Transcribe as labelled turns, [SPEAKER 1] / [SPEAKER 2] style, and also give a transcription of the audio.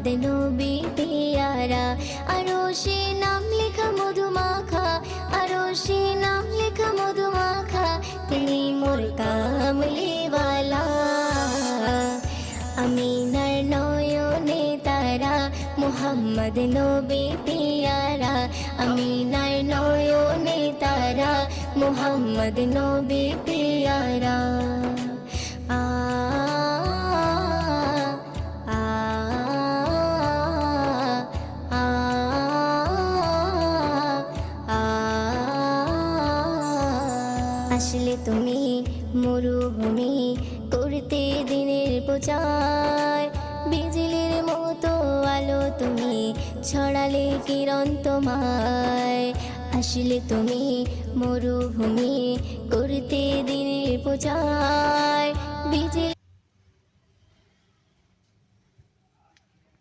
[SPEAKER 1] মুহাম্মদ নবী পিয়ারা। আরশে নাম লেখা মধুমাখা, আরশে নাম লেখা মধুমাখা, তিনি মোর কামলিওয়ালা। আমিনার নয়নে তারা, মুহাম্মদ নবী পিয়ারা। আমিনার নয়নে তারা, মুহাম্মদ নবী পিয়ারা। আ আ আ আ আসলে তুমি মরুভূমি করতে দিনের প্রচার, বিজলির মতো আলো তুমি ছড়ালে কিরণ তোমায়। আসলে তুমি মরুভূমি করতে দিনের প্রচার, বিজলি